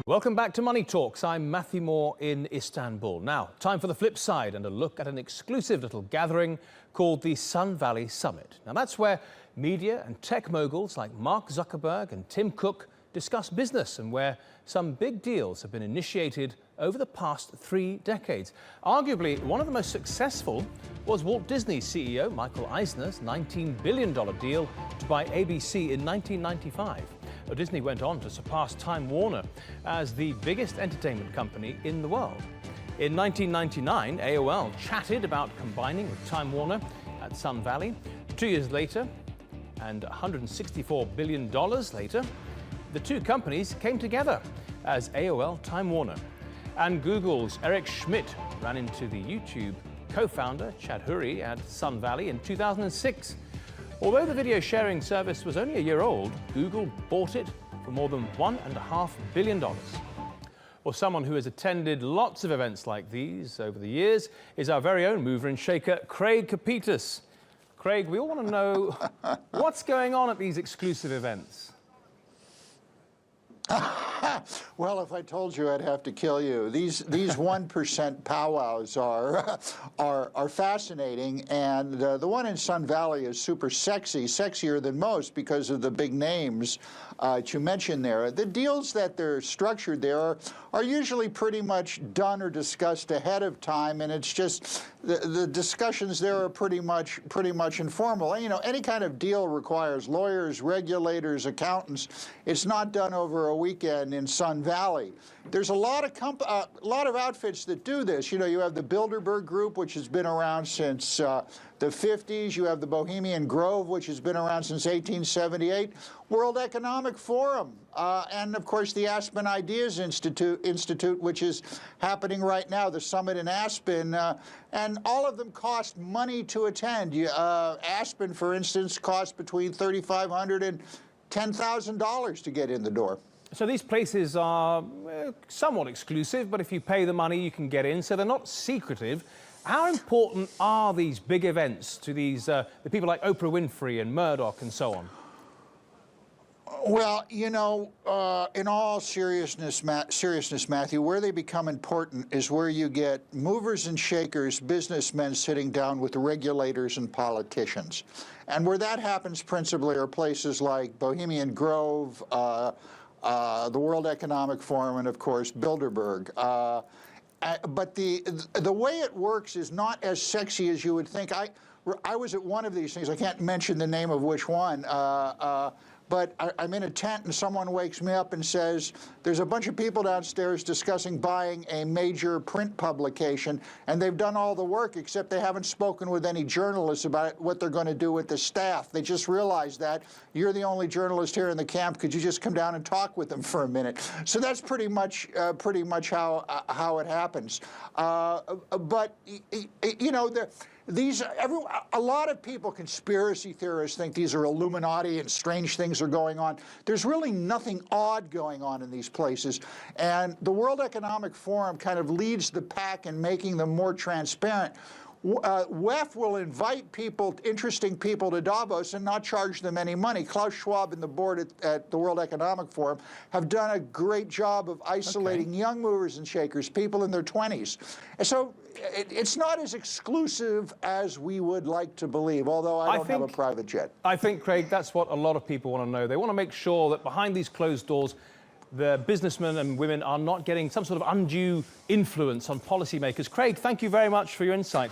Welcome back to Money Talks. I'm Matthew Moore in Istanbul. Now, time for the flip side and a look at an exclusive little gathering called the Sun Valley Summit. Now, that's where media and tech moguls like Mark Zuckerberg and Tim Cook discuss business and where some big deals have been initiated over the past 3 decades. Arguably, one of the most successful was Walt Disney CEO Michael Eisner's $19 billion deal to buy ABC in 1995. Disney went on to surpass Time Warner as the biggest entertainment company in the world. In 1999, AOL chatted about combining with Time Warner at Sun Valley. 2 years later, and $164 billion later, the two companies came together as AOL Time Warner. And Google's Eric Schmidt ran into the YouTube co-founder Chad Hurry at Sun Valley in 2006. Although the video sharing service was only a year old, Google bought it for more than $1.5 billion. Well, someone who has attended lots of events like these over the years is our very own mover and shaker, Craig Capitas. Craig, we all want to know what's going on at these exclusive events. Well, if I told you, I'd have to kill you. These 1% powwows are fascinating, and the one in Sun Valley is super sexy, sexier than most because of the big names that you mentioned there. The deals that they're structured there are usually pretty much done or discussed ahead of time, and it's just the discussions there are pretty much informal. And, you know, any kind of deal requires lawyers, regulators, accountants. It's not done over a weekend in Sun Valley. There's a lot of outfits that do this. You know, you have the Bilderberg Group, which has been around since the 50s. You have the Bohemian Grove, which has been around since 1878. World Economic Forum, and of course the Aspen Ideas Institute, which is happening right now, the summit in Aspen, and all of them cost money to attend. Aspen, for instance, costs between $3,500 and $10,000 to get in the door. So these places are somewhat exclusive, but if you pay the money, you can get in, so they're not secretive. How important are these big events to these the people like Oprah Winfrey and Murdoch and so on? Well, you know, in all seriousness, Matthew, where they become important is where you get movers and shakers, businessmen sitting down with regulators and politicians. And where that happens principally are places like Bohemian Grove, the World Economic Forum, and of course Bilderberg. But the way it works is not as sexy as you would think. I was at one of these things. I can't mention the name of which one. But I'm in a tent and someone wakes me up and says, there's a bunch of people downstairs discussing buying a major print publication, and they've done all the work except they haven't spoken with any journalists about what they're going to do with the staff. They just realized that. You're the only journalist here in the camp. Could you just come down and talk with them for a minute? So that's pretty much how it happens. But you know, a lot of people, conspiracy theorists, think these are Illuminati and strange things are going on. There's really nothing odd going on in these places. And the World Economic Forum kind of leads the pack in making them more transparent. WEF will invite people, interesting people, to Davos and not charge them any money. Klaus Schwab and the board at the World Economic Forum have done a great job of isolating young movers and shakers, people in their 20s. And so it's not as exclusive as we would like to believe, although I don't have a private jet. I think, Craig, that's what a lot of people want to know. They want to make sure that behind these closed doors, the businessmen and women are not getting some sort of undue influence on policymakers. Craig, thank you very much for your insight.